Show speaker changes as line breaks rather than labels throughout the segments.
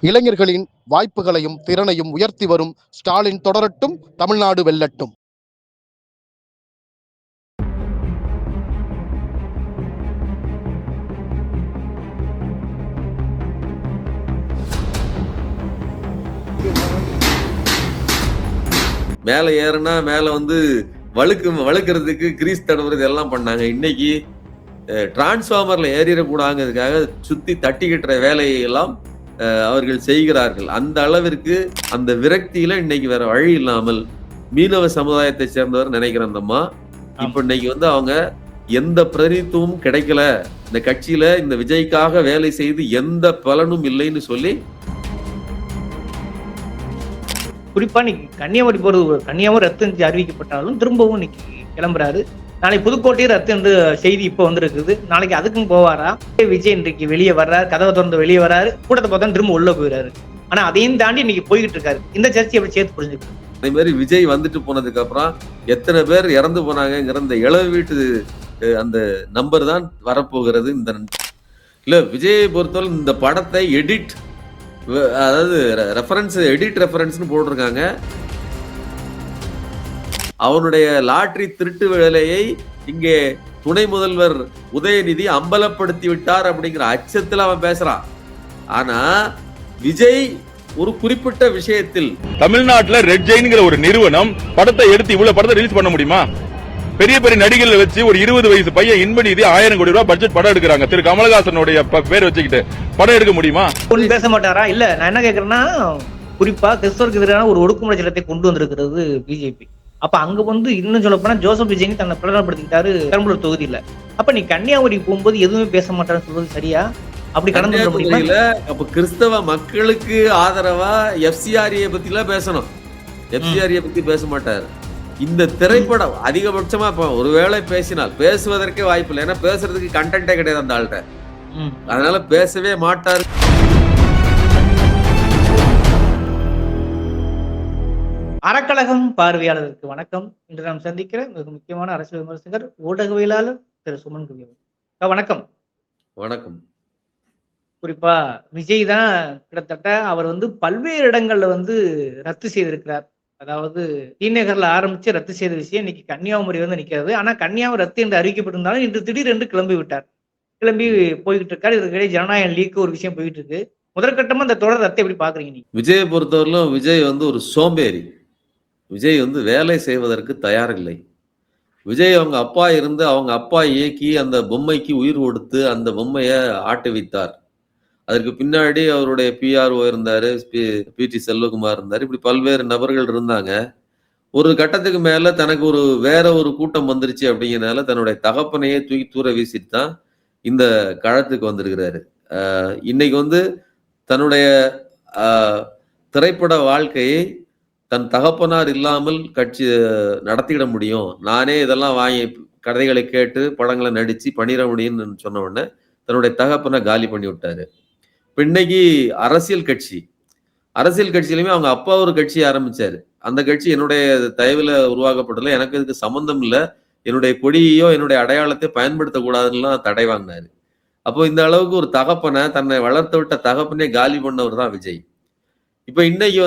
இளைஞர்களின் வாய்ப்புகளையும் திறனையும் உயர்த்தி வரும் ஸ்டாலின் தொடரட்டும், தமிழ்நாடு வெல்லட்டும்.
மேல ஏறுனா மேல வழுக்கிறதுக்கு கிரீஸ் தடவுறது எல்லாம் பண்ணாங்க. இன்னைக்கு டிரான்ஸ்ஃபார்மர்ல ஏறிடக்கூடாங்கிறதுக்காக சுத்தி தட்டிக்கிட்டுற வேலையை எல்லாம் அவர்கள் செய்கிறார்கள். அந்த அளவிற்கு அந்த விரக்தியில இன்னைக்கு வேற வழி இல்லாமல் மீனவ சமுதாயத்தை சேர்ந்தவர் நினைக்கிற அந்த அம்மா இப்ப இன்னைக்கு அவங்க எந்த பிரதித்துவமும் கிடைக்கல, இந்த கட்சியில இந்த விஜய்க்காக வேலை செய்து எந்த பலனும் இல்லைன்னு சொல்லி
குறிப்பா இன்னைக்கு கன்னியாகுமரி போறது, கன்னியாகுமரி ரத்து என்று அறிவிக்கப்பட்டாலும் திரும்பவும் இன்னைக்கு கிளம்புறாரு. நாளைக்கு புதுக்கோட்டையும் ரத்து என்று செய்தி இப்ப வந்திருக்குது. நாளைக்கு அதுக்கும் போவாரா? விஜய் இன்றைக்கு வெளியே வர்றாரு, கதவை திறந்து வெளியே வர்றாரு, கூட்டத்தை பார்த்தா திரும்ப உள்ள போயிறாரு. ஆனா அதையும் தாண்டி இன்னைக்கு போய்கிட்டு இருக்காரு. இந்த சர்ச்சை எப்படி சேர்த்து புரிஞ்சுக்கணும்?
அதே மாதிரி விஜய் வந்துட்டு போனதுக்கு அப்புறம் எத்தனை பேர் இறந்து போனாங்கிற இந்த இளவு வீட்டு அந்த நம்பர் தான் வரப்போகிறது. இந்த இல்ல விஜயை பொறுத்தவரை இந்த படத்தை எடிட், அதாவது ரெஃபரன்ஸ், எடிட் ரெஃபரன்ஸ்னு போட்டிருக்காங்க. அவனுடைய லாட்டரி திருட்டு வேலையை இங்கே துணை முதல்வர் உதயநிதி அம்பலப்படுத்தி விட்டார் அப்படிங்கிற அச்சத்தில் அவன் பேசுறான். ஆனா விஜய் ஒரு குறிப்பிட்ட விஷயத்தில்
தமிழ்நாட்டுல ரெட் ஜெயின்ங்கிற ஒரு நிறுவனம் படத்தை எடுத்து இவ்வளவு படத்தை ரிலீஸ் பண்ண முடியுமா? பெரிய பெரிய நடிகர்களை வச்சு ஒரு 20 வயசு பையன் இன்பநிதி 1000 கோடி ரூபாய் பட்ஜெட் படம் எடுக்கிறாங்க. திரு கமலஹாசனுடைய பேர் வச்சுக்கிட்டு படம் எடுக்க முடியுமா?
ஒன்னும் பேச மாட்டாரா? இல்ல நான் என்ன கேக்குறேன்னா, குறிப்பா கிறிஸ்தவருக்கு எதிரான ஒரு ஒடுக்குமுறை சட்டத்தை கொண்டு வந்திருக்கிறது பிஜேபி. அப்ப அங்க இன்னும் சொல்ல போனா ஜோசப் விஜய் தன்னை பிரகடனப்படுத்திக்கிட்டாரு பெரம்பலூர் தொகுதியில. அப்ப நீ கன்னியாகுமரி போகும்போது எதுவுமே பேச மாட்டான்னு சொல்றது சரியா? அப்படி கடந்து முடியல.
அப்ப கிறிஸ்தவ மக்களுக்கு ஆதரவா எஃப்சிஆர்ஏ பத்தி எல்லாம் பேசணும். எஃப்சிஆர்ஏ பத்தி பேச மாட்டாரு. இந்த திரைப்படம் அதிகபட்சமா ஒருவேளை பேசினால் பேசுவதற்கே வாய்ப்பு இல்லை. ஏன்னா பேசுறதுக்கு கண்டென்ட்டே கிடையாது அந்த ஆள்கிட்ட. அதனால பேசவே மாட்டாரு.
அறக்கழகம் பார்வையாளருக்கு வணக்கம். இன்று நாம் சந்திக்கிற மிக முக்கியமான அரசியல் விமர்சகர், ஊடகவியலாளர் திரு சுமன் குவியல். வணக்கம்.
வணக்கம்.
குறிப்பா விஜய் தான் கிட்டத்தட்ட அவர் பல்வேறு இடங்கள்ல ரத்து செய்திருக்கிறார். அதாவது டிநகர்ல ஆரம்பிச்சு ரத்து செய்த விஷயம் இன்னைக்கு கன்னியாகுமரி நிக்கிறது. ஆனா கன்னியாகுமரி ரத்து என்று அறிவிக்கப்பட்டிருந்தாலும் இன்று திடீரென்று கிளம்பி விட்டார். கிளம்பி போய்கிட்டு இருக்காரு. இதுக்கிடையே ஜனநாயகம் லீக் ஒரு விஷயம் போயிட்டு இருக்கு. முதற்கட்டமா இந்த தொடர் ரத்தை எப்படி பாக்குறீங்க நீங்க?
விஜயை பொறுத்தவரையிலும் விஜய் ஒரு சோம்பேறி. விஜய் வேலை செய்வதற்கு தயாரில்லை. விஜய் அவங்க அப்பா இருந்து அவங்க அப்பா இயக்கி அந்த பொம்மைக்கு உயிர் கொடுத்து அந்த பொம்மையை ஆட்டுவித்தார். அதற்கு பின்னாடி அவருடைய பிஆர்ஓ இருந்தாரு, பிடி செல்வகுமார் இருந்தாரு, இப்படி பல்வேறு நபர்கள் இருந்தாங்க. ஒரு கட்டத்துக்கு மேல தனக்கு வேற ஒரு கூட்டம் வந்துருச்சு அப்படிங்கிறதுனால தன்னுடைய தகப்பனையே தூக்கி தூர வீசிட்டு தான் இந்த களத்துக்கு வந்திருக்கிறாரு. இன்னைக்கு தன்னுடைய திரைப்பட வாழ்க்கையை தன் தகப்பனார் இல்லாமல் கட்சி நடத்திட முடியும், நானே இதெல்லாம் வாங்கி கதைகளை கேட்டு படங்களை நடிச்சு பண்ணிட முடியும்னு சொன்ன உடனே தன்னுடைய தகப்பனை காலி பண்ணி விட்டாரு. இப்ப இன்னைக்கு அரசியல் கட்சியிலுமே அவங்க அப்பா ஒரு கட்சி ஆரம்பிச்சாரு. அந்த கட்சி என்னுடைய தயவுல உருவாக்கப்படல, எனக்கு இதுக்கு சம்பந்தம் இல்லை, என்னுடைய கொடியையோ என்னுடைய அடையாளத்தை பயன்படுத்தக்கூடாதுன்னு தடை வாங்கினாரு. அப்போ இந்த அளவுக்கு ஒரு தகப்பனை, தன்னை வளர்த்து விட்ட தகப்பனே காலி பண்ணவர் தான் விஜய். இப்ப இன்னைக்கு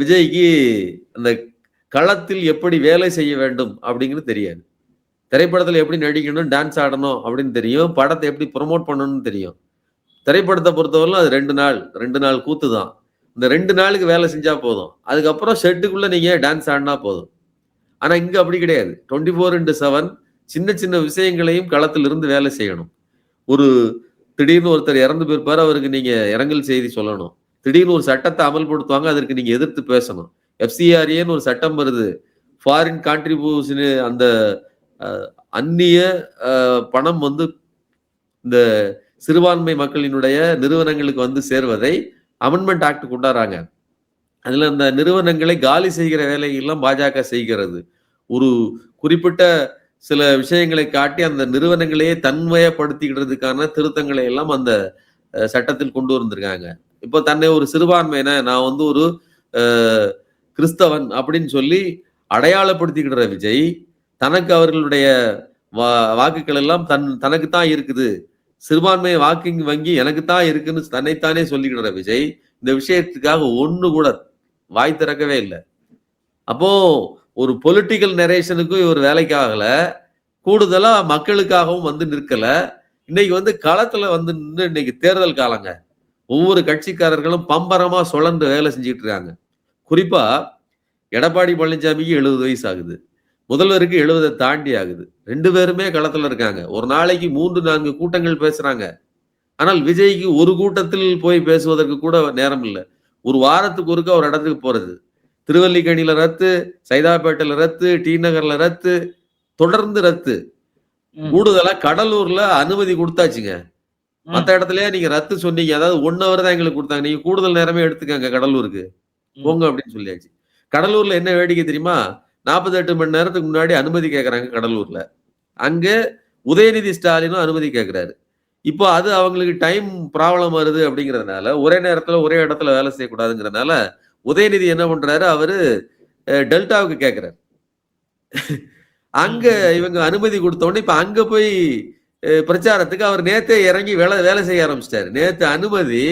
விஜய்க்கு அந்த களத்தில் எப்படி வேலை செய்ய வேண்டும் அப்படிங்கிறது தெரியாது. திரைப்படத்தில் எப்படி நடிக்கணும், டான்ஸ் ஆடணும் அப்படின்னு தெரியும், படத்தை எப்படி ப்ரொமோட் பண்ணணும்னு தெரியும். திரைப்படத்தை பொறுத்தவரைக்கும் அது 2 நாள் கூத்து தான். இந்த 2 நாளுக்கு வேலை செஞ்சா போதும். அதுக்கப்புறம் ஷெட்டுக்குள்ள நீங்க டான்ஸ் ஆடினா போதும். ஆனா இங்க அப்படி கிடையாது. 24/7 சின்ன சின்ன விஷயங்களையும் களத்தில் இருந்து வேலை செய்யணும். திடீர்னு ஒருத்தர் இறந்து போயிருப்பாரு, அவருக்கு நீங்க இரங்கல் செய்தி சொல்லணும். திடீர்னு ஒரு சட்டத்தை அமல்படுத்துவாங்க, அதற்கு நீங்க எதிர்த்து பேசணும். எஃப்சிஆர்ஏன்னு ஒரு சட்டம் வருது, ஃபாரின் கான்ட்ரிபியூஷன், அந்த அந்நிய பணம் இந்த சிறுபான்மை மக்களினுடைய நிறுவனங்களுக்கு சேர்வதை அமெண்ட்மெண்ட் ஆக்ட் கொண்டாடுறாங்க. அதுல அந்த நிறுவனங்களை காலி செய்கிற வேலையெல்லாம் பாஜக செய்கிறது. ஒரு குறிப்பிட்ட சில விஷயங்களை காட்டி அந்த நிறுவனங்களையே தன்மயப்படுத்திக்கிறதுக்கான திருத்தங்களை எல்லாம் அந்த சட்டத்தில் கொண்டு வந்திருக்காங்க. இப்போ தன்னை ஒரு சிறுபான்மையின, நான் ஒரு கிறிஸ்தவன் அப்படின்னு சொல்லி அடையாளப்படுத்திக்கிற விஜய் தனக்கு அவர்களுடைய வாக்குகள் எல்லாம் தனக்கு தான் இருக்குது, சிறுபான்மை வாக்கிங் வங்கி எனக்கு தான் இருக்குன்னு தன்னைத்தானே சொல்லிக்கிற விஜய் இந்த விஷயத்துக்காக ஒண்ணு கூட வாய் திறக்கவே இல்லை. அப்போ ஒரு பொலிட்டிக்கல் நரேஷனுக்கும் இவர் வேலைக்கு ஆகல, கூடுதலா மக்களுக்காகவும் வந்து நிற்கல. இன்னைக்கு வந்து களத்துல வந்து நின்று இன்னைக்கு தேர்தல் காலங்க, ஒவ்வொரு கட்சிக்காரர்களும் பம்பரமா சுழன்று வேலை செஞ்சுட்டு இருக்காங்க. குறிப்பா எடப்பாடி பழனிசாமிக்கு 70 வயசு ஆகுது, முதல்வருக்கு 70 தாண்டி ஆகுது. 2 பேருமே களத்துல இருக்காங்க. ஒரு நாளைக்கு 3-4 கூட்டங்கள் பேசுறாங்க. ஆனால் விஜய்க்கு ஒரு கூட்டத்தில் போய் பேசுவதற்கு கூட நேரம் இல்லை. ஒரு வாரத்துக்கு ஒருக்க ஒரு இடத்துக்கு போறது. திருவல்லிக்கேணியில ரத்து, சைதாப்பேட்டையில ரத்து, டி நகர்ல ரத்து, தொடர்ந்து ரத்து. கூடுதலா கடலூர்ல அனுமதி கொடுத்தாச்சுங்க. மத்த இடத்துலயே நீங்க ரத்து சொன்னீங்க, அதாவது 1 hour தான் எங்களுக்கு கொடுத்தாங்க, நீங்க கூடுதல் நேரமே எடுத்துக்கங்க கடலூருக்கு போங்க அப்படின்னு சொல்லியாச்சு. கடலூர்ல என்ன வேடிக்கை தெரியுமா, 48 மணி நேரத்துக்கு முன்னாடி அனுமதி கேட்கறாங்க கடலூர்ல. அங்க உதயநிதி ஸ்டாலினும் அனுமதி கேட்கிறாரு. இப்போ அது அவங்களுக்கு டைம் ப்ராப்ளம் வருது அப்படிங்கறதுனால, ஒரே நேரத்துல ஒரே இடத்துல வேலை செய்யக்கூடாதுங்கிறதுனால உதயநிதி என்ன பண்றாரு, அவரு டெல்டாவுக்கு கேட்கிறாரு. அங்க இவங்க அனுமதி கொடுத்த உடனே இப்ப அங்க போய் பிரச்சாரத்துக்கு அவர் நேத்தே இறங்கி வேலை செய்ய ஆரம்பிச்சிட்டாரு. நேத்து அனுமதி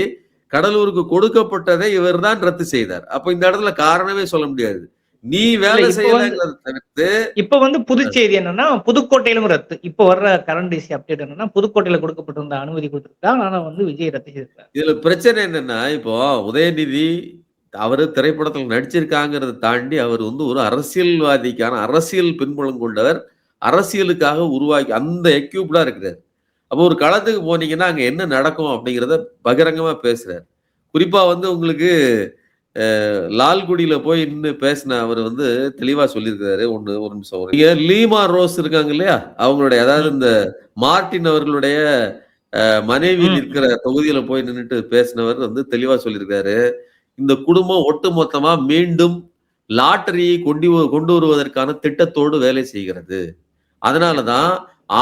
கடலூருக்கு கொடுக்கப்பட்டதை இவர் தான் ரத்து செய்தார். அப்ப இந்த இடத்துல காரணமே சொல்ல முடியாது. நீ வேலை செய்யலங்கிறத தவிர்த்து
இப்ப வந்து புதுச்சேரி என்னன்னா புதுக்கோட்டையிலும் ரத்து. இப்ப வர்ற கரண்ட் அப்டேட் என்னன்னா புதுக்கோட்டையில கொடுக்கப்பட்டிருந்த அனுமதி கொடுத்துருக்காங்க, ஆனா வந்து விஜய் ரத்து செய்திருக்காரு.
இதுல பிரச்சனை என்னன்னா, இப்போ உதயநிதி அவரு திரைப்படத்தில் நடிச்சிருக்காங்கிறத தாண்டி அவர் வந்து ஒரு அரசியல்வாதிக்கான அரசியல் பின்புலம் கொண்டவர், அரசியலுக்காக உருவாக்கி அந்த எக்யூப்டா இருக்கிறார். அப்போ ஒரு களத்துக்கு போனீங்கன்னா அங்க என்ன நடக்கும் அப்படிங்கிறத பகிரங்கமா பேசுறாரு. குறிப்பா வந்து உங்களுக்கு லால்குடியில போய் நின்று பேசின அவர் வந்து தெளிவா சொல்லியிருக்காரு. ஒரு நிமிஷம், நீங்க லீமா ரோஸ் இருக்காங்க இல்லையா, அவங்களுடைய அதாவது இந்த மார்டின் அவர்களுடைய மனைவி இருக்கிற தொகுதியில போய் நின்றுட்டு பேசினவர் வந்து தெளிவா சொல்லியிருக்காரு, இந்த குடும்பம் ஒட்டுமொத்தமா மீண்டும் லாட்டரியை கொண்டு வருவதற்கான திட்டத்தோடு வேலை செய்கிறது. அதனாலதான்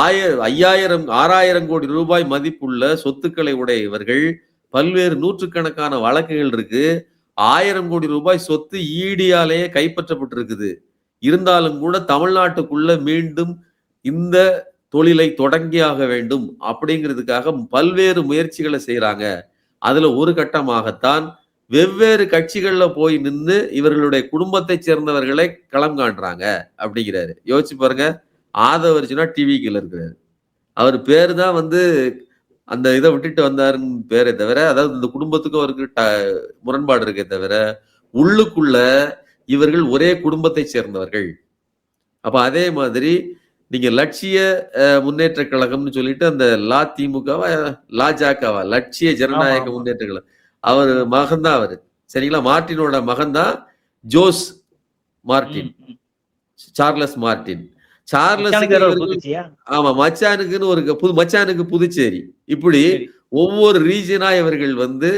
6,000 கோடி ரூபாய் மதிப்புள்ள சொத்துக்களை உடைய இவர்கள் பல்வேறு நூற்றுக்கணக்கான வழக்குகள் இருக்கு. 1000 கோடி ரூபாய் சொத்து ஈடியாலேயே கைப்பற்றப்பட்டிருக்குது. இருந்தாலும் கூட தமிழ்நாட்டுக்குள்ள மீண்டும் இந்த தொழிலை தொடங்கியாக வேண்டும் அப்படிங்கிறதுக்காக பல்வேறு முயற்சிகளை செய்யறாங்க. அதுல ஒரு கட்டமாகத்தான் வெவ்வேறு கட்சிகள்ல போய் நின்று இவர்களுடைய குடும்பத்தை சேர்ந்தவர்களை களம் காண்றாங்க அப்படிங்கிறாரு. யோசிச்சு பாருங்க, ஆதவர்ஜுனா டிவிக்குள்ள இருக்கிறாரு. அவர் பேரு தான் வந்து அந்த இதை விட்டுட்டு வந்தாருன்னு பேரே தவிர, அதாவது இந்த குடும்பத்துக்கும் அவருக்கு முரண்பாடு இருக்கே தவிர, உள்ளுக்குள்ள இவர்கள் ஒரே குடும்பத்தை சேர்ந்தவர்கள். அப்ப அதே மாதிரி நீங்க லட்சிய முன்னேற்ற கழகம்னு சொல்லிட்டு அந்த லாஜாக்காவா லட்சிய ஜனநாயக முன்னேற்ற கழகம், அவர் மகன் தான் அவரு, சரிங்களா? மார்டினோட மகன் தான் ஜோஸ் மார்டின், சார்லஸ் மார்டின். ஆமா, மச்சானுக்குன்னு ஒரு மச்சானுக்கு புதுச்சேரி, இப்படி ஒவ்வொரு ரீஜனா இவர்கள் வந்து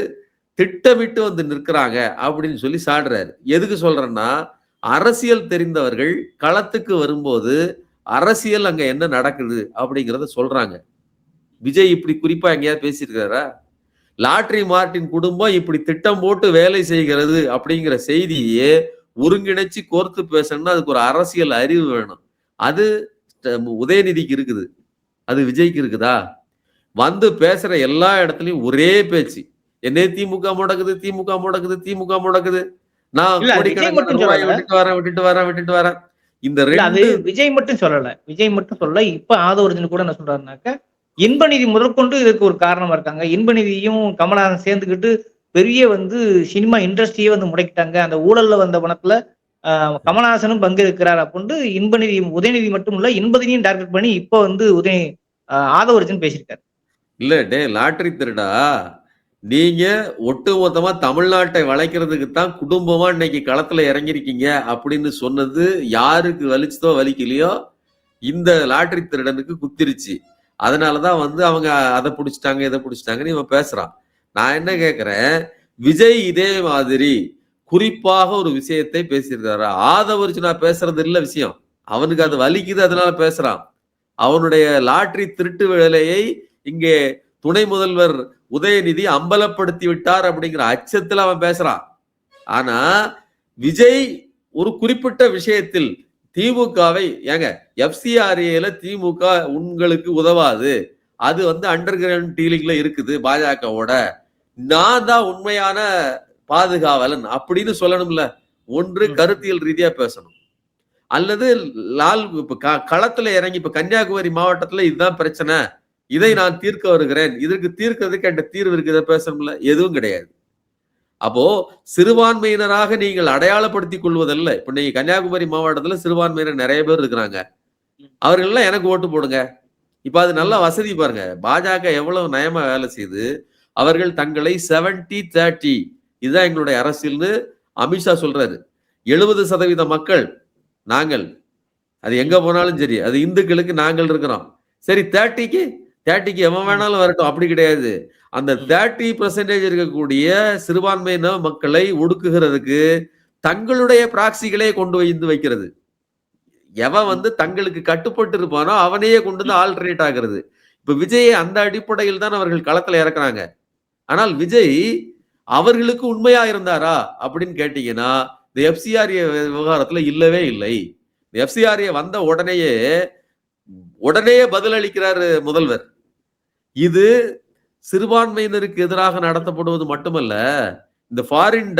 திட்டமிட்டு வந்து நிற்கிறாங்க அப்படின்னு சொல்லி சாடுறாரு. எதுக்கு சொல்றேன்னா, அரசியல் தெரிந்தவர்கள் களத்துக்கு வரும்போது அரசியல் அங்க என்ன நடக்குது அப்படிங்கறத சொல்றாங்க. விஜய் இப்படி குறிப்பா எங்கேயாவது பேசியிருக்காரா? லாட்டரி மார்டின் குடும்பம் இப்படி திட்டம் போட்டு வேலை செய்கிறது அப்படிங்கிற செய்தியே ஒருங்கிணைச்சு கோர்த்து பேசணும்னா அதுக்கு ஒரு அரசியல் அறிவு வேணும். அது உதயநிதிக்கு இருக்குது, அது விஜய்க்கு இருக்குதா? வந்து பேசுற எல்லா இடத்துலயும் ஒரே பேச்சு, என்ன திமுக முடக்குது, திமுக முடக்குது, திமுக முடக்குது, நான் கோடிக்கணக்கான ரூபாயை விட்டுட்டு வரேன். இந்த
விஜய் மட்டும் சொல்லல, விஜய் மட்டும் சொல்லல. இப்ப ஆதவர்ஜன் கூட என்ன சொல்றாருனாக்க, இன்பநிதி முதற்கொண்டு இதுக்கு ஒரு காரணமா இருக்காங்க. இன்பநிதியும் கமலஹாசன் சேர்ந்துக்கிட்டு பெரிய வந்து சினிமா இண்டஸ்ட்ரியே வந்து முடக்கிட்டாங்க. அந்த ஊழல்ல வந்த பணத்துல கமலஹாசனும் பங்கு இருக்கிறார் அப்படின்ட்டு இன்பநிதி உதயநிதி மட்டும் இல்ல, இன்பநிதியும் டார்கெட் பண்ணி இப்ப வந்து ஆதவர்ஜன் பேசியிருக்காரு.
இல்ல டே லாட்டரி திருடா, நீங்க ஒட்டுமொத்தமா தமிழ்நாட்டை வளைக்கிறதுக்கு தான் குடும்பமா இன்னைக்கு களத்துல இறங்கிருக்கீங்க அப்படின்னு சொன்னது யாருக்கு வலிச்சதோ வலிக்கலையோ, இந்த லாட்டரி திருடனுக்கு குத்திருச்சு. அதனாலதான் வந்து அவங்க அதை பிடிச்சிட்டாங்க இதை பிடிச்சிட்டாங்கன்னு இவன் பேசுறான். நான் என்ன கேட்கிறேன், விஜய் இதே மாதிரி குறிப்பாக ஒரு விஷயத்தை பேசியிருக்காரு. ஆதவர்ஜுனா பேசுறது இல்ல விஷயம், அவனுக்கு அது வலிக்குது அதனால பேசுறான். அவனுடைய லாட்டரி திருட்டு வேலையை இங்கே துணை முதல்வர் உதயநிதி அம்பலப்படுத்தி விட்டார் அப்படிங்கிற அச்சத்துல அவன் பேசுறான். ஆனா விஜய் ஒரு குறிப்பிட்ட விஷயத்தில் திமுகவை, ஏங்க FCRAல திமுக உங்களுக்கு உதவாது, அது வந்து அண்டர் கிரவுண்ட் டீலிங்ல இருக்குது பாஜகவோட, நான் தான் உண்மையான பாதுகாவலன் அப்படின்னு சொல்லணும்ல. ஒன்று கருத்தியல் ரீதியா பேசணும், அல்லது இப்ப களத்துல இறங்கி இப்ப கன்னியாகுமரி மாவட்டத்துல இதுதான் பிரச்சனை, இதை நான் தீர்க்க வருகிறேன், இதற்கு தீர்க்கிறதுக்கு என்ற தீர்வு இருக்குது பேசணும்ல. எதுவும் கிடையாது. அப்போ சிறுபான்மையினராக நீங்கள் அடையாளப்படுத்திக் கொள்வதல்ல. இப்ப நீங்க கன்னியாகுமரி மாவட்டத்துல சிறுபான்மையினர் நிறைய பேர் இருக்கிறாங்க, அவர்கள் எல்லாம் எனக்கு ஓட்டு போடுங்க. இப்ப அது நல்ல வசதி பாருங்க. பாஜக எவ்வளவு நயமா வேலை செய்து அவர்கள் தங்களை 70-30 இதுதான் எங்களுடைய அரசியல்னு அமித்ஷா சொல்றாரு. 70% மக்கள் நாங்கள், அது எங்க போனாலும் சரி, அது இந்துக்களுக்கு நாங்கள் இருக்கிறோம். சரி 30க்கு எவன் வேணாலும் வரட்டும், அப்படி கிடையாது. அந்த 30% இருக்கக்கூடிய சிறுபான்மையின மக்களை ஒடுக்குகிறதுக்கு தங்களுடைய பிராக்சிகளே கொண்டு வந்து வைக்கிறது. எவன் வந்து தங்களுக்கு கட்டுப்பட்டு இருப்பானோ அவனையே கொண்டு வந்து ஆல்டர்னேட் ஆகிறது. இப்ப விஜயை அந்த அடிப்படையில் தான் அவர்கள் களத்துல இறக்குறாங்க. ஆனால் விஜய் அவர்களுக்கு உண்மையா இருந்தாரா அப்படின்னு கேட்டீங்கன்னா இந்த எஃப்சிஆர்ஏ விவகாரத்துல இல்லவே இல்லை. எஃப்சிஆர்ஏ வந்த உடனே பதில் அளிக்கிறாரு முதல்வர். இது சிறுபான்மையினருக்கு எதிராக நடத்தப்படுவது மட்டுமல்ல, இந்த ஃபாரின்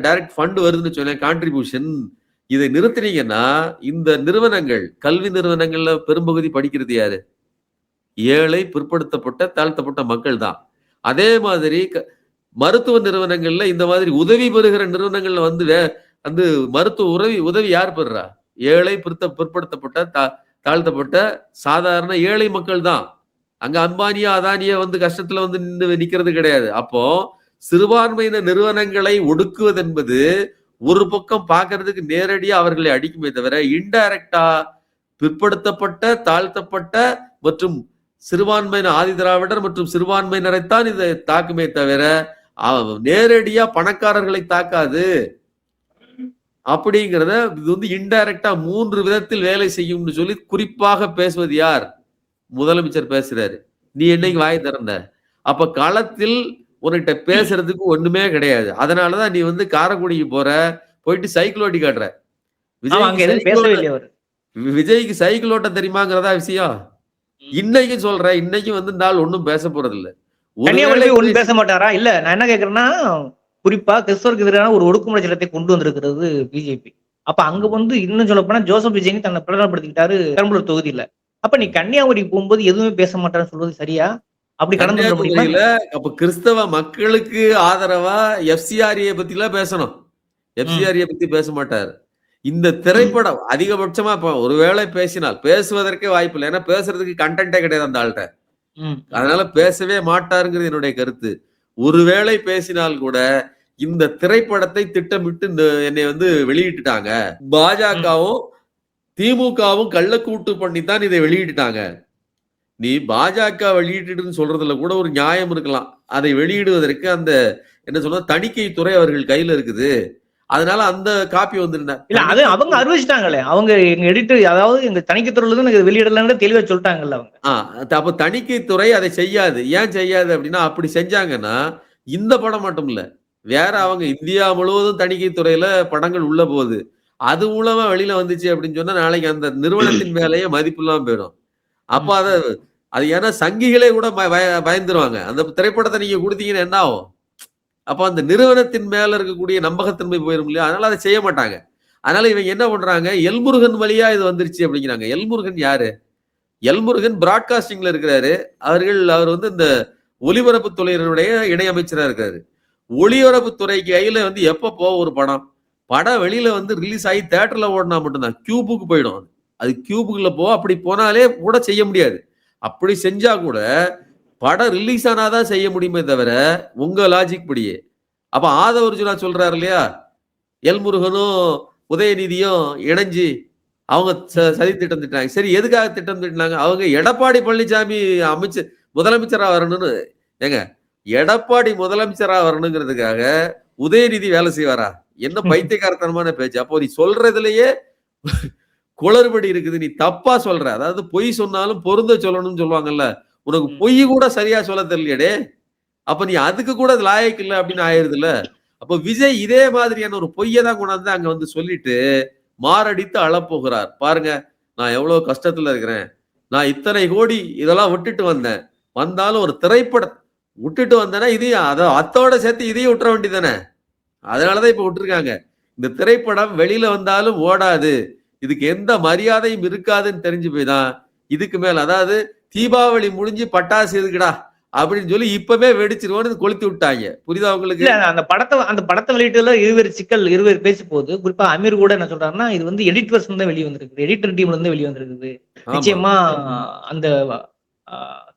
டைரக்ட் ஃபண்ட் வருதுன்னு சொன்ன கான்ட்ரிபியூஷன், இதை நிறுத்தினீங்கன்னா இந்த நிறுவனங்கள், கல்வி நிறுவனங்கள்ல பெரும்பகுதி படிக்கிறது யாரு? ஏழை, பிற்படுத்தப்பட்ட, தாழ்த்தப்பட்ட மக்கள் தான். அதே மாதிரி மருத்துவ நிறுவனங்கள்ல இந்த மாதிரி உதவி பெறுகிற நிறுவனங்கள்ல வந்து மருத்துவ உதவி யார் பெறுறா? ஏழை, பிற்படுத்தப்பட்ட, தாழ்த்தப்பட்ட சாதாரண ஏழை மக்கள் தான். அங்க அம்பானியா அதானியா வந்து கஷ்டத்துல வந்து நிக்கிறது கிடையாது. அப்போ சிறுபான்மையின நிறுவனங்களை ஒடுக்குவது என்பது ஒரு பக்கம் பார்க்கறதுக்கு நேரடியா அவர்களை அடிக்குமே தவிர, இன்டைரக்டா பிற்படுத்தப்பட்ட, தாழ்த்தப்பட்ட மற்றும் சிறுபான்மையின ஆதி திராவிடர் மற்றும் சிறுபான்மையினரைத்தான் இதை தாக்குமே தவிர நேரடியா பணக்காரர்களை தாக்காது அப்படிங்கிறத இது வந்து இன்டைரக்டா 3 விதத்தில் வேலை செய்யும்னு சொல்லி குறிப்பாக பேசுவது யார்? முதலமைச்சர் பேசுறாரு. நீ என்னைக்கு வாய் திறந்த? அப்ப களத்தில் உன்கிட்ட பேசுறதுக்கு ஒண்ணுமே கிடையாது. அதனாலதான் நீ வந்து காரைக்குடிக்கு போயிட்டு சைக்கிள் ஓட்டி காட்டுற. விஜய்க்கு சைக்கிள் ஓட்ட தெரியுமாங்கிறதா விஷயம். இன்னைக்கும் சொல்றேன், இன்னைக்கும் வந்து இந்த ஆள் ஒன்னும் பேச போறது இல்ல.
ஒன்னும் பேச மாட்டாரா? இல்ல, நான் என்ன கேக்குறேன்னா, குறிப்பா கிறிஸ்தவருக்கு எதிரான ஒரு ஒடுக்குமுறை சட்டத்தை கொண்டு வந்திருக்கிறது பிஜேபி. அப்ப அங்க வந்து இன்னும் சொல்ல போனா ஜோசப் விஜய் தன்னை பிரகடனப்படுத்திக்கிட்டாரு பெரம்பலூர் தொகுதியில. அப்ப நீ கன்னியாகுமரிக்கு போகும்போது எதுவுமே பேச மாட்டான்னு சொல்றது சரியா? அப்படி கடந்து வர முடியல.
அப்ப கிறிஸ்தவ மக்களுக்கு ஆதரவா எஃப்சிஆர்ஏ பத்தி எல்லாம் பேசணும். எஃப்சிஆர்ஏ பத்தி பேச மாட்டாரு. இந்த திரைப்படம் அதிகபட்சமா இப்ப ஒருவேளை பேசினால், பேசுவதற்கே வாய்ப்பு இல்லை, ஏன்னா பேசுறதுக்கு கண்டென்ட்டே கிடையாது அந்த ஆள்கிட்ட. அதனால பேசவே மாட்டாருங்கிறது என்னுடைய கருத்து. ஒருவேளை பேசினால் கூட இந்த திரைப்படத்தை திட்டமிட்டு என்னை வந்து வெளியிட்டுட்டாங்க. பாஜகவும் திமுகவும் கள்ளக்கூட்டு பண்ணித்தான் இதை வெளியிட்டுட்டாங்க. நீ பாஜக வெளியிட்டுன்னு சொல்றதுல கூட ஒரு நியாயம் இருக்கலாம். அதை வெளியிடுவதற்கு அந்த என்ன சொல்ற தணிக்கை துறை அவர்கள் கையில இருக்குது. அதனால அந்த காப்பி வந்துருந்தா
இல்ல, அது அவங்க அறிவிச்சிட்டாங்களே. அவங்க எங்க எடிட்டர், அதாவது எங்க தணிக்கை துறையில வெளியிடலாம்னு தெளிவா சொல்லிட்டாங்கல்ல அவங்க.
அப்ப தணிக்கை துறை அதை செய்யாது. ஏன் செய்யாது அப்படின்னா, அப்படி செஞ்சாங்கன்னா இந்த படம் மட்டும் இல்ல, வேற அவங்க இந்தியா முழுவதும் தணிக்கை துறையில படங்கள் உள்ள போகுது. அது மூலமா வெளியில வந்துச்சு அப்படின்னு சொன்னா நாளைக்கு அந்த நிறுவனத்தின் மேலேயே மதிப்பு இல்லாம போயிடும். அப்ப அது ஏன்னா சங்கிகளே கூட பயந்துருவாங்க. அந்த திரைப்படத்தை நீங்க கொடுத்தீங்கன்னா என்ன ஆகும்? அப்ப அந்த நிறுவனத்தின் மேல இருக்கக்கூடிய நம்பகத்தன்மை போயிடும் இல்லையா? அதனால அதை செய்ய மாட்டாங்க. அதனால இவங்க என்ன பண்றாங்க, எல்முருகன் வழியா இது வந்துருச்சு அப்படிங்கிறாங்க. எல்முருகன் யாரு? எல்முருகன் பிராட்காஸ்டிங்ல இருக்கிறாரு. அவர் வந்து இந்த ஒலிபரப்பு துறையினுடைய இணையமைச்சரா இருக்காரு. ஒளிபரப்பு துறைக்கு கையில வந்து எப்போ ஒரு படம் வெளியில வந்து ரிலீஸ் ஆகி தியேட்டர்ல ஓடினா மட்டும்தான் கியூபுக்கு போயிடும். அது கியூபுக்குள்ள அப்படி போனாலே கூட செய்ய முடியாது. அப்படி செஞ்சா கூட படம் ரிலீஸ் ஆனாதான் செய்ய முடியுமே தவிர உங்க லாஜிக் படியே. அப்ப ஆதவர்ஜுனா சொல்றாரு இல்லையா, எல்முருகனும் உதயநிதியும் இணைஞ்சு அவங்க சதி திட்டம் திட்டாங்க. சரி, எதுக்காக திட்டம் திட்டினாங்க? அவங்க எடப்பாடி பழனிசாமி முதலமைச்சரா வரணும்னு. ஏங்க, எடப்பாடி முதலமைச்சரா வரணுங்கிறதுக்காக உதயநிதி வேலை செய்வாரா? என்ன பைத்தியக்காரத்தனமான பேச்சு. அப்போ நீ சொல்றதுலயே குளறுபடி இருக்குது. நீ தப்பா சொல்ற. அதாவது பொய் சொன்னாலும் பொருந்த சொல்லணும்னு சொல்லுவாங்கல்ல, உனக்கு பொய் கூட சரியா சொல்ல தெரியலையடே. அப்ப நீ அதுக்கு கூட லாயக்கு இல்லை அப்படின்னு ஆயிருது இல்ல. அப்ப விஜய் இதே மாதிரியான ஒரு பொய்யை தான் கொண்டாந்து அங்க வந்து சொல்லிட்டு மாரடித்து அழப்போகிறார். பாருங்க, நான் எவ்வளவு கஷ்டத்துல இருக்கிறேன், நான் இத்தனை கோடி இதெல்லாம் விட்டுட்டு வந்தேன், வந்தாலும் ஒரு திரைப்படம் விட்டுட்டு வந்தேன்னா இதையும் அத்தோட சேர்த்து இதையும் விட்டுற வேண்டியதானே. அதனாலதான் இப்ப விட்டுருக்காங்க. இந்த திரைப்படம் வெளியில வந்தாலும் ஓடாது, இதுக்கு எந்த மரியாதையும் இருக்காதுன்னு தெரிஞ்சு போய்தான் இதுக்கு மேல, அதாவது தீபாவளி முடிஞ்சு பட்டாசு எதுக்குடா அப்படின்னு சொல்லி இப்பவே வெடிச்சிருவோன்னு கொளுத்தி விட்டாங்க. புரியுதா உங்களுக்கு?
இல்ல அந்த படத்தை வெளியிட்டதுல இருவேறு பேசி போகுது. குறிப்பா அமீர் கூட என்ன சொல்றாருன்னா, இது வந்து எடிட் வெர்ஷன் தான் வெளியே வந்திருக்குது, எடிட்டர் டீம்ல இருந்து வெளியே வந்திருக்குது, நிச்சயமா அந்த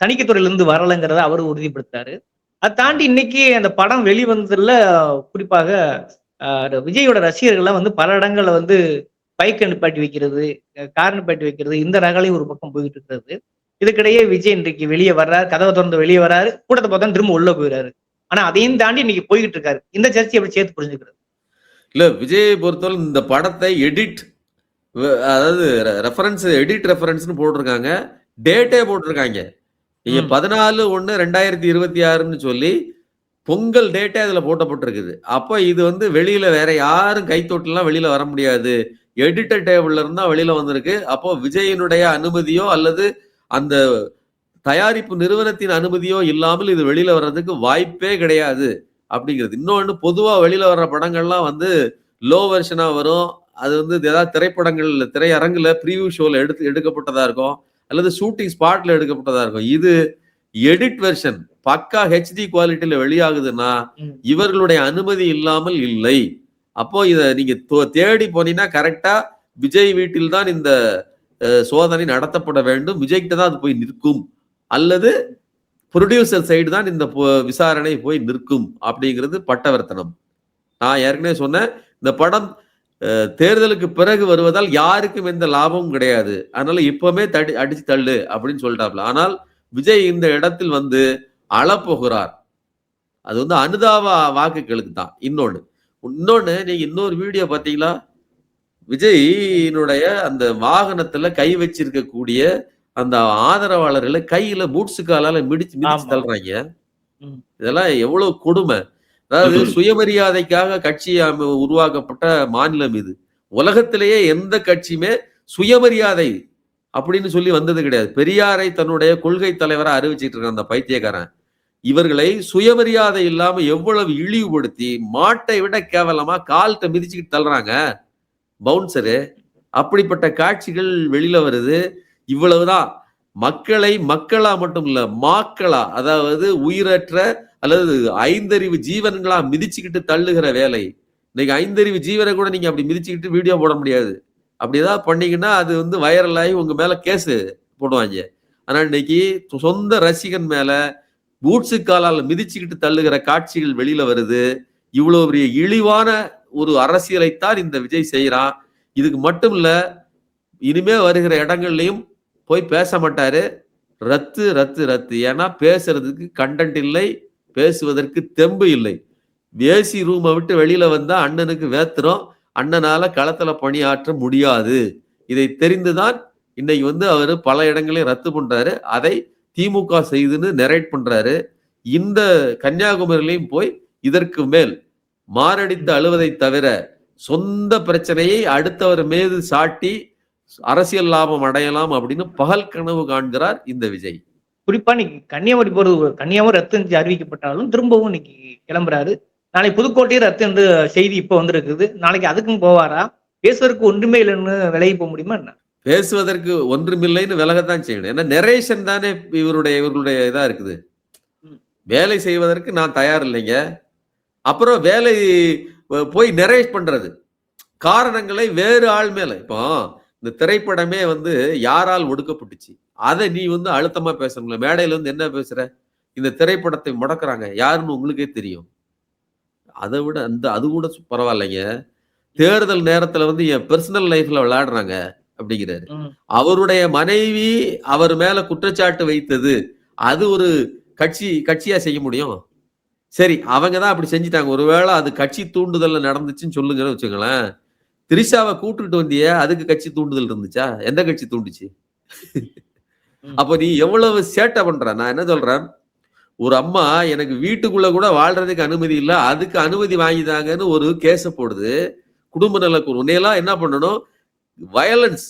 தணிக்கைத்துறையில இருந்து வரலைங்கிறத அவரு உறுதிப்படுத்தாரு. அதை தாண்டி இன்னைக்கு அந்த படம் வெளிவந்ததுல குறிப்பாக விஜயோட ரசிகர்கள்லாம் வந்து பல இடங்கள்ல வந்து பைக்கை நிப்பாட்டி வைக்கிறது, கார் நிப்பாட்டி வைக்கிறது, இந்த ரகலையும் ஒரு பக்கம் போயிட்டு இருக்கிறது. இதுக்கிடையே விஜய் இன்றைக்கு வெளியே வர்றாரு, கதவை திறந்து வெளியே வர்றாரு, கூட்டத்தை பார்த்தா திரும்ப உள்ள போயிடுறாரு. ஆனா அதையும் தாண்டி இன்னைக்கு போய்கிட்டு இருக்காரு. இந்த சர்ச்சை எப்படி சேர்த்து புரிஞ்சுக்கிறது?
இல்ல, விஜயை பொறுத்தவரை இந்த படத்தை அதாவது எடிட் ரெஃபரன்ஸ்னு போட்டிருக்காங்க, டேட்டே போட்டிருக்காங்க. நீங்க 14/1/2026ன்னு சொல்லி பொங்கல் டேட்டே அதுல போட்டப்பட்டிருக்குது. அப்ப இது வந்து வெளியில வேற யாரும் கைத்தொட்டலாம் வெளியில வர முடியாது, எடிட்டர் டேபிள்ல இருந்தா வெளியில வந்திருக்கு. அப்போ விஜயனுடைய அனுமதியோ அல்லது அந்த தயாரிப்பு நிறுவனத்தின் அனுமதியோ இல்லாமல் இது வெளியில வர்றதுக்கு வாய்ப்பே கிடையாது அப்படிங்கிறது. இன்னொன்னு, பொதுவா வெளியில வர்ற படங்கள்லாம் வந்து லோ வெர்ஷனா வரும். அது வந்து ஏதாவது திரைப்படங்கள் திரையரங்குல ப்ரீவியூ ஷோல எடுக்கப்பட்டதா இருக்கும், அல்லது ஷூட்டிங் ஸ்பாட்ல எடுக்கப்பட்டதா இருக்கும். இது எடிட் வெர்ஷன் பக்கா ஹெச்டி குவாலிட்டியில வெளியாகுதுன்னா இவர்களுடைய அனுமதி இல்லாமல் இல்லை. அப்போ இத நீங்க தேடி போனீங்கன்னா கரெக்டா விஜய் வீட்டில் தான் இந்த சோதனை நடத்தப்பட வேண்டும், விஜய்கிட்ட தான் அது போய் நிற்கும், அல்லது ப்ரொடியூசர் சைடு தான் இந்த விசாரணை போய் நிற்கும் அப்படிங்கிறது பட்டவர்த்தனம். நான் ஏற்கனவே சொன்னேன், இந்த படம் தேர்தலுக்கு பிறகு வருவதால் யாருக்கும் எந்த லாபமும் கிடையாது, அதனால இப்பவுமே அடிச்சு தள்ளு அப்படின்னு சொல்லிட்டாப்ல. ஆனால் விஜய் இந்த இடத்தில் வந்து அழப்போகிறார். அது வந்து அனுதாப வாக்குகளுக்கு தான். இன்னொன்னு நீங்க இன்னொரு வீடியோ பாத்தீங்களா, விஜயினுடைய அந்த வாகனத்துல கை வச்சிருக்கக்கூடிய அந்த ஆதரவாளர்களை கையில பூட்ஸு காலால மிதிச்சு தள்ளுறாங்க. இதெல்லாம் எவ்வளவு கொடுமை. அதாவது சுயமரியாதைக்காக கட்சி உருவாக்கப்பட்ட மாநிலம் இது. உலகத்திலேயே எந்த கட்சியுமே சுயமரியாதை அப்படின்னு சொல்லி வந்தது கிடையாது. பெரியாரை தன்னுடைய கொள்கை தலைவரை அறிவிச்சிட்டு இருக்க அந்த பைத்தியக்காரன் இவர்களை சுயமரியாதை இல்லாம எவ்வளவு இழிவுபடுத்தி மாட்டை விட கேவலமா கால்கிட்ட மிதிச்சுக்கிட்டு தள்ளுறாங்க பவுன்சரு. அப்படிப்பட்ட காட்சிகள் வெளியில வருது. இவ்வளவுதான். மக்களை மக்களா மட்டும் இல்ல, மாக்களா, அதாவது உயிரற்ற அல்லது ஐந்தறிவு ஜீவன்களா மிதிச்சுக்கிட்டு தள்ளுகிற வேலை. இன்னைக்கு ஐந்தறிவு ஜீவனை கூட நீங்க அப்படி மிதிச்சுக்கிட்டு வீடியோ போட முடியாது. அப்படிதான் பண்ணீங்கன்னா அது வந்து வைரல் ஆகி உங்க மேல கேஸ் போடுவாங்க. ஆனா இன்னைக்கு சொந்த ரசிகன் மேல பூட்ஸு காலால் மிதிச்சுக்கிட்டு தள்ளுகிற காட்சிகள் வெளியில வருது. இவ்வளவு பெரிய இழிவான ஒரு அரசியலைத்தான் இந்த விஜய் செய்யறான். இதுக்கு மட்டும் இல்ல, இனிமே வருகிற இடங்கள்லயும் போய் பேச மாட்டாரு. ரத்து ரத்து ரத்து. ஏன்னா பேசுறதுக்கு கண்டென்ட் இல்லை, பேசுவதற்கு தெம்பு இல்லை. ஏசி ரூமை விட்டு வெளியில வந்தா அண்ணனுக்கு வேத்துறோம், அண்ணனால களத்துல பணியாற்ற முடியாது. இதை தெரிந்துதான் இன்னைக்கு வந்து அவரு பல இடங்களையும் ரத்து பண்றாரு. அதை திமுக செய்துன்னு நெரேட் பண்றாரு. இந்த கன்னியாகுமரியிலையும் போய் இதற்கு மேல் மாரடித்து அழுவதை தவிர சொந்த பிரச்சனையை அடுத்தவர் மீது சாட்டி அரசியல் லாபம் அடையலாம் அப்படின்னு பகல் கனவு காண்கிறார் இந்த விஜய்.
குறிப்பா இன்னைக்கு கன்னியாகுமரி போறது, கன்னியாகுமரி ரத்து என்று அறிவிக்கப்பட்டாலும் திரும்பவும் இன்னைக்கு கிளம்புறாரு. நாளைக்கு புதுக்கோட்டையும் ரத்து என்று செய்தி இப்ப வந்திருக்குது. நாளைக்கு அதுக்கும் போவாரா? பேசுவதற்கு ஒன்றுமே இல்லைன்னு விலகி போக முடியுமா என்ன?
பேசுவதற்கு ஒன்றுமில்லைன்னு விலகத்தான் செய்யணும். ஏன்னா நெரேஷன் தானே இவர்களுடைய இதா இருக்குது. வேலை செய்வதற்கு நான் தயார் இல்லைங்க, அப்புறம் வேலை போய் நெரேட் பண்றது காரணங்களை வேறு ஆள் மேல. இப்போ இந்த திரைப்படமே வந்து யாரால் ஒடுக்கப்பட்டுச்சு, அதை நீ வந்து அழுத்தமா பேசணும்ல. மேடையில வந்து என்ன பேசுற, இந்த திரைப்படத்தை முடக்குறாங்க யாருன்னு உங்களுக்கே தெரியும். அதை விட அது கூட பரவாயில்லைங்க, தேர்தல் நேரத்துல வந்து என் பர்சனல் லைஃப்ல விளையாடுறாங்க அப்படிங்கிறாரு. அவருடைய மனைவி அவர் மேல குற்றச்சாட்டு வைத்தது அது ஒரு கட்சியா செய்ய முடியும்? சரி, அவங்கதான் அப்படி செஞ்சுட்டாங்க. ஒருவேளை அது கட்சி தூண்டுதல்ல நடந்துச்சுன்னு சொல்லுங்கன்னு வச்சுங்களேன். திரிஷாவை கூட்டுட்டு வந்திய, அதுக்கு கட்சி தூண்டுதல் இருந்துச்சா? எந்த கட்சி தூண்டுச்சு? அப்ப நீ எவ்வளவு சேட்டை பண்ற. நான் என்ன சொல்றேன், ஒரு அம்மா எனக்கு வீட்டுக்குள்ள கூட வாழ்றதுக்கு அனுமதி இல்லை, அதுக்கு அனுமதி வாங்கிதாங்கன்னு ஒரு கேஸ போடுது. குடும்ப நலக்குழு உன்னையெல்லாம் என்ன பண்ணணும், வயலன்ஸ்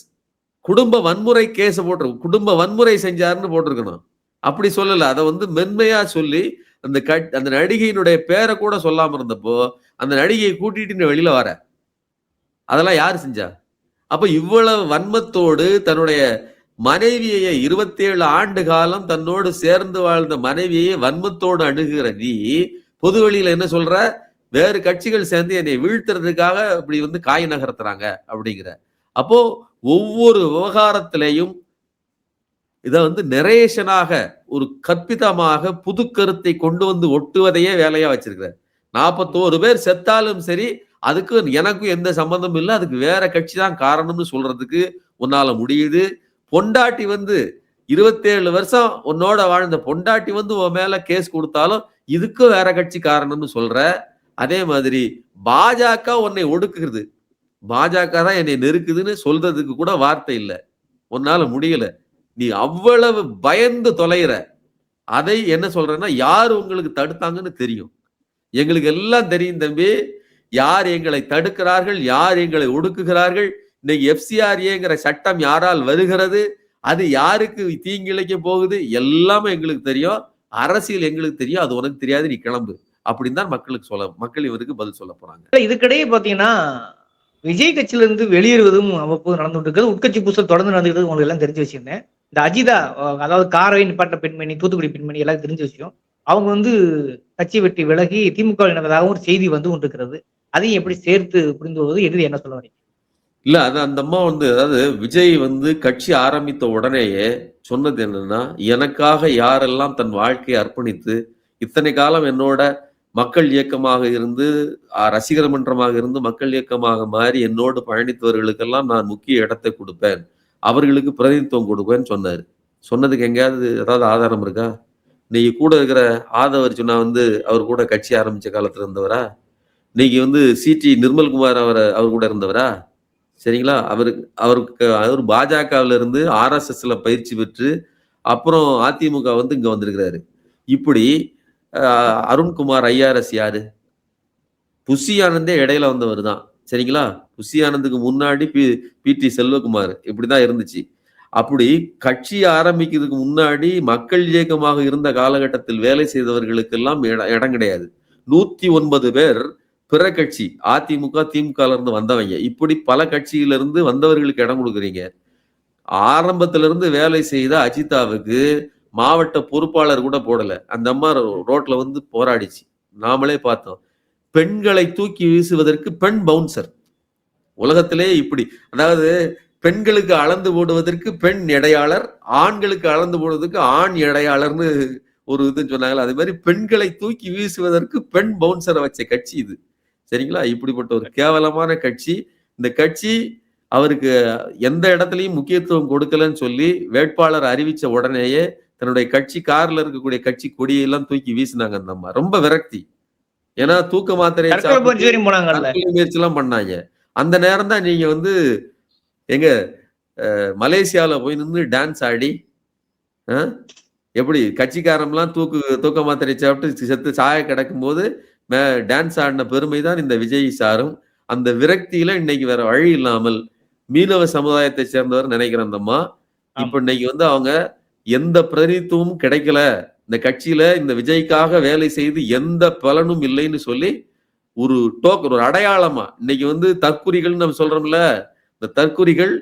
குடும்ப வன்முறை கேஸ் போட்டிருக்கும், குடும்ப வன்முறை செஞ்சாருன்னு போட்டிருக்கணும். அப்படி சொல்லல. அதை வந்து மென்மையா சொல்லி அந்த நடிகையினுடைய பேரை கூட சொல்லாம இருந்தப்போ அந்த நடிகையை கூட்டிட்டு நீ வெளியில வர, அதெல்லாம் யாரு செஞ்சா? அப்ப இவ்வளவு வன்மத்தோடு தன்னுடைய மனைவியை 27 ஆண்டு காலம் தன்னோடு சேர்ந்து வாழ்ந்த மனைவியை வன்மத்தோடு அணுகுகிற நீ பொது வெளியில என்ன சொல்ற? வேறு கட்சிகள் சேர்ந்து என்னை வீழ்த்துறதுக்காக இப்படி வந்து காய் நகர்த்துறாங்க அப்படிங்கிற. அப்போ ஒவ்வொரு விவகாரத்திலையும் இதை வந்து நெரேஷனாக ஒரு கற்பிதமாக புது கருத்தை கொண்டு வந்து ஒட்டுவதையே வேலையா வச்சிருக்கிற. 41 பேர் செத்தாலும் சரி, அதுக்கு எனக்கும் எந்த சம்பந்தமும் இல்லை, அதுக்கு வேற கட்சி தான் காரணம்னு சொல்றதுக்கு உன்னால முடியுது. பொண்டாட்டி வந்து 27 வருஷம் உன்னோட வாழ்ந்த பொண்டாட்டி வந்து உன் மேல கேஸ் கொடுத்தாலும் இதுக்கும் வேற கட்சி காரணம்னு சொல்ற. அதே மாதிரி பாஜக உன்னை ஒடுக்குகிறது, பாஜக தான் என்னை நெருக்குதுன்னு சொல்றதுக்கு கூட வார்த்தை இல்லை, உன்னால முடியல. நீ அவ்வளவு பயந்து தொலைகிற. அதை என்ன சொல்றேன்னா, யார் உங்களுக்கு தடுத்தாங்கன்னு தெரியும், எங்களுக்கு எல்லாம் தெரியும் தம்பி. யார் எங்களை தடுக்கிறார்கள், யார் எங்களை ஒடுக்குகிறார்கள், இன்னைக்கு FCRAங்கிற சட்டம் யாரால் வருகிறது, அது யாருக்கு தீங்கிழைக்க போகுது, எல்லாமே எங்களுக்கு தெரியும். அரசியல் எங்களுக்கு தெரியும், அது உனக்கு தெரியாது, நீ கிளம்பு அப்படின்னு தான் மக்கள் இவருக்கு பதில் சொல்ல போறாங்க.
இதுக்கிடையே பாத்தீங்கன்னா விஜய் கட்சியில இருந்து வெளியேறுவதும் அவ்வப்போது நடந்து இருக்கிறது. உட்கட்சி பூசல் தொடர்ந்து நடந்துக்கிறது உங்களுக்கு எல்லாம் தெரிஞ்ச விஷயம். இந்த அஜிதா, அதாவது காரை நிப்பாட்ட பெண்மணி, தூத்துக்குடி பெண்மணி, எல்லாம் தெரிஞ்ச விஷயம். அவங்க வந்து கட்சி வெட்டி விலகி திமுக இணைவதாகவும் ஒரு செய்தி வந்து கொண்டிருக்கிறது. அதையும் எப்படி சேர்த்து புரிந்து கொள்வது, எது என்ன சொல்ல வரீங்க?
இல்ல, அது அந்த அம்மா வந்து, அதாவது விஜய் வந்து கட்சி ஆரம்பித்த உடனேயே சொன்னது என்னன்னா, எனக்காக யாரெல்லாம் தன் வாழ்க்கையை அர்ப்பணித்து இத்தனை காலம் என்னோட மக்கள் இயக்கமாக இருந்து ரசிகர் மன்றமாக இருந்து மக்கள் இயக்கமாக மாறி என்னோடு பயணித்தவர்களுக்கெல்லாம் நான் முக்கிய இடத்தை கொடுப்பேன், அவர்களுக்கு பிரதிநிதித்துவம் கொடுப்பேன்னு சொன்னாரு. சொன்னதுக்கு எங்கேயாவது ஏதாவது ஆதாரம் இருக்கா? நீங்க கூட இருக்கிற ஆதவர் சொன்னா வந்து அவர் கூட கட்சி ஆரம்பிச்ச காலத்துல இருந்தவரா? நீங்க வந்து CT நிர்மல்குமார் அவர் கூட இருந்தவரா? சரிங்களா? அவர் பாஜகவில் இருந்து RSSல பயிற்சி பெற்று அப்புறம் அதிமுக வந்து இங்க வந்திருக்கிறாரு. இப்படி அருண்குமார் IRS யாரு? புஷி ஆனந்தே இடையில வந்தவர் தான். சரிங்களா? புஷி ஆனந்துக்கு முன்னாடி PT செல்வகுமார், இப்படிதான் இருந்துச்சு. அப்படி கட்சி ஆரம்பிக்கிறதுக்கு முன்னாடி மக்கள் இயக்கமாக இருந்த காலகட்டத்தில் வேலை செய்தவர்களுக்கெல்லாம் இடம் கிடையாது. 109 பேர் பிற கட்சி, அதிமுக திமுக இருந்து வந்தவங்க. இப்படி பல கட்சியில இருந்து வந்தவர்களுக்கு இடம் கொடுக்குறீங்க. ஆரம்பத்தில இருந்து வேலை செய்த அஜிதாவுக்கு மாவட்ட பொறுப்பாளர் கூட போடல. அந்த அம்மா ரோட்ல வந்து போராடிச்சு, நாமளே பார்த்தோம். பெண்களை தூக்கி வீசுவதற்கு பெண் பவுன்சர். உலகத்திலே இப்படி, அதாவது பெண்களுக்கு அளந்து போடுவதற்கு பெண் எடையாளர், ஆண்களுக்கு அளந்து போடுவதற்கு ஆண் எடையாளர்னு ஒரு இது சொன்னாங்களா, அது மாதிரி பெண்களை தூக்கி வீசுவதற்கு பெண் பவுன்சரை வச்ச கட்சி இது. சரிங்களா? இப்படிப்பட்ட ஒரு கேவலமான கட்சி. இந்த கட்சி அவருக்கு எந்த இடத்துலையும் முக்கியத்துவம் கொடுக்கலன்னு சொல்லி வேட்பாளர் அறிவிச்ச உடனேயே தன்னுடைய கட்சி கார்ல இருக்கக்கூடிய கட்சி கொடியெல்லாம் தூக்கி வீசினாங்க. அந்த அம்மா ரொம்ப விரக்தி. ஏன்னா தூக்க மாத்திரை முயற்சி எல்லாம் பண்ணாங்க. அந்த நேரம் தான் நீங்க வந்து எங்க மலேசியால போய் நின்று டான்ஸ் ஆடி, எப்படி கட்சிக்காரம்லாம் தூக்க மாத்திரை சாப்பிட்டு செத்து சாய கிடக்கும் போது டான்ஸ் ஆடின பெருமை தான் இந்த விஜய் சாரும். அந்த விரக்தியில இன்னைக்கு வேற வழி இல்லாமல் மீனவ சமுதாயத்தை சேர்ந்தவர் நினைக்கிற அந்த அம்மா இப்ப இன்னைக்கு வந்து அவங்க எந்த பிரதிநிதித்துவமும் கிடைக்கல, இந்த கட்சியில இந்த விஜய்க்காக வேலை செய்து எந்த பலனும் இல்லைன்னு சொல்லி ஒரு ஒரு அடையாளமா இன்னைக்கு வந்து தற்குறிகள் நம்ம சொல்றோம்ல, இந்த தற்குறிகள்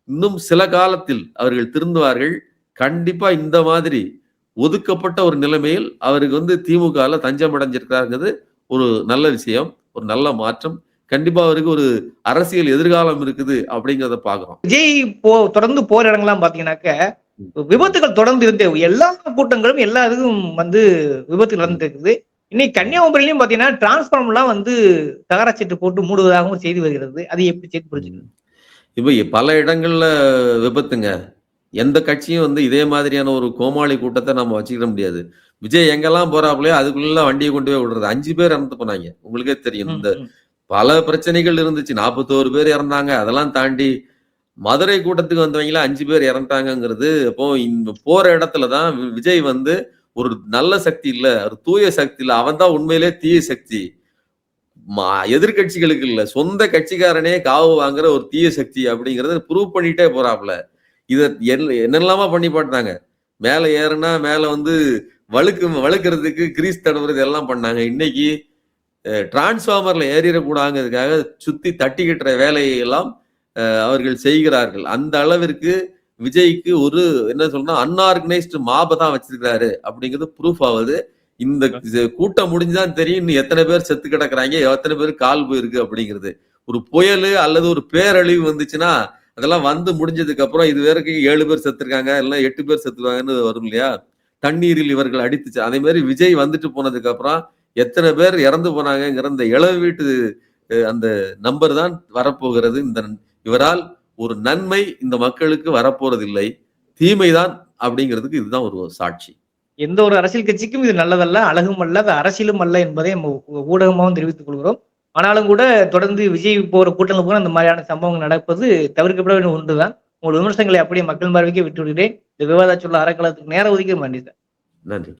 இன்னும் சில காலத்தில் அவர்கள் திருந்துவார்கள். கண்டிப்பா இந்த மாதிரி ஒதுக்கப்பட்ட ஒரு நிலைமையில் அவருக்கு வந்து திமுகல தஞ்சம் அடைஞ்சிருக்காங்கிறது ஒரு நல்ல விஷயம், ஒரு நல்ல மாற்றம். கண்டிப்பா அவருக்கு ஒரு அரசியல் எதிர்காலம் இருக்குது அப்படிங்கிறத பாக்குறோம்.
விஜய் தொடர்ந்து போற இடங்கள்லாம் பாத்தீங்கன்னாக்க விபத்துகள் தொடர்ந்து இருந்து எல்லா கூட்டங்களும் எல்லா இதுவும் வந்து விபத்து நடந்துட்டு இருக்குது. இன்னைக்கு கன்னியாகுமரியிலையும் பாத்தீங்கன்னா டிரான்ஸ்பார்மர் எல்லாம் வந்து தகராச்சீட்டு போட்டு மூடுவதாகவும் செய்தி வருகிறது. அது எப்படி சேர்த்து புரிஞ்சுக்கணும்?
இப்ப பல இடங்கள்ல விபத்துங்க. எந்த கட்சியும் வந்து இதே மாதிரியான ஒரு கோமாளி கூட்டத்தை நம்ம வச்சுக்கிட முடியாது. விஜய் எங்கெல்லாம் போறாப்புலையோ அதுக்குள்ள வண்டியை கொண்டு போய் விடுறது. 5 பேர் இறந்து போனாங்க, உங்களுக்கே தெரியும். இந்த பல பிரச்சனைகள் இருந்துச்சு, 41 பேர் இறந்தாங்க. அதெல்லாம் தாண்டி மதுரை கூட்டத்துக்கு வந்தவங்கள 5 பேர் இறந்துட்டாங்கிறது. அப்போ இந்த போற இடத்துலதான் விஜய் வந்து ஒரு நல்ல சக்தி இல்ல, ஒரு தூய சக்தி இல்ல, அவன் தான் உண்மையிலே தீய சக்தி. எதிர்கட்சிகளுக்கு இல்ல, சொந்த கட்சிக்காரனே காவு வாங்குற ஒரு தீய சக்தி அப்படிங்கறத ப்ரூவ் பண்ணிட்டே போறாப்ல. இத என்னெல்லாமா பண்ணி போட்டாங்க. மேல ஏறுனா மேல வந்து வழுக்கிறதுக்கு கிரீஸ் தடவுறது எல்லாம் பண்ணாங்க. இன்னைக்கு டிரான்ஸ்ஃபார்மர்ல ஏறிடக்கூடாங்கிறதுக்காக சுத்தி தட்டி கட்டுற வேலையை எல்லாம் அவர்கள் செய்கிறார்கள். அந்த அளவிற்கு விஜய்க்கு ஒரு என்ன சொல்லணும்னா அன்ஆர்கனைஸ்டு மாபை தான் வச்சிருக்காரு அப்படிங்கிறது ப்ரூஃப் ஆகுது. இந்த கூட்டம் முடிஞ்சுதான் தெரியும் இன்னும் எத்தனை பேர் செத்து கிடக்குறாங்க, எத்தனை பேர் கால் போயிருக்கு அப்படிங்கிறது. ஒரு புயல் அல்லது ஒரு பேரழிவு வந்துச்சுன்னா அதெல்லாம் வந்து முடிஞ்சதுக்கு அப்புறம் இது வரைக்கும் 7 பேர் செத்துருக்காங்க, இல்லைன்னா 8 பேர் செத்துருவாங்கன்னு வரும் இல்லையா? தண்ணீரில் இவர்கள் அடித்துச்சு. அதே மாதிரி விஜய் வந்துட்டு போனதுக்கு அப்புறம் எத்தனை பேர் இறந்து போனாங்கிற இந்த இளவு வீட்டு அந்த நம்பர் தான் வரப்போகிறது. இவரால் ஒரு நன்மை இந்த மக்களுக்கு வரப்போறதில்லை, தீமைதான் அப்படிங்கிறதுக்கு இதுதான் ஒரு சாட்சி.
எந்த ஒரு அரசியல் கட்சிக்கும் இது நல்லதல்ல, அழகும் அல்ல, அது அரசியலும் அல்ல என்பதை நம்ம ஊடகமாகவும் தெரிவித்துக் கொள்கிறோம். ஆனாலும் கூட தொடர்ந்து விஜய் போற கூட்டங்கள் போல அந்த மாதிரியான சம்பவங்கள் நடப்பது தவிர்க்கப்பட வேண்டிய ஒன்றுதான். உங்கள் விமர்சனங்களை அப்படியே மக்கள் பார்வைக்கே விட்டு விடுகிறேன். இந்த விவாத சொல்ல அறக்கலத்துக்கு நேரம் ஒதுக்க நன்றி சார்.
நன்றி.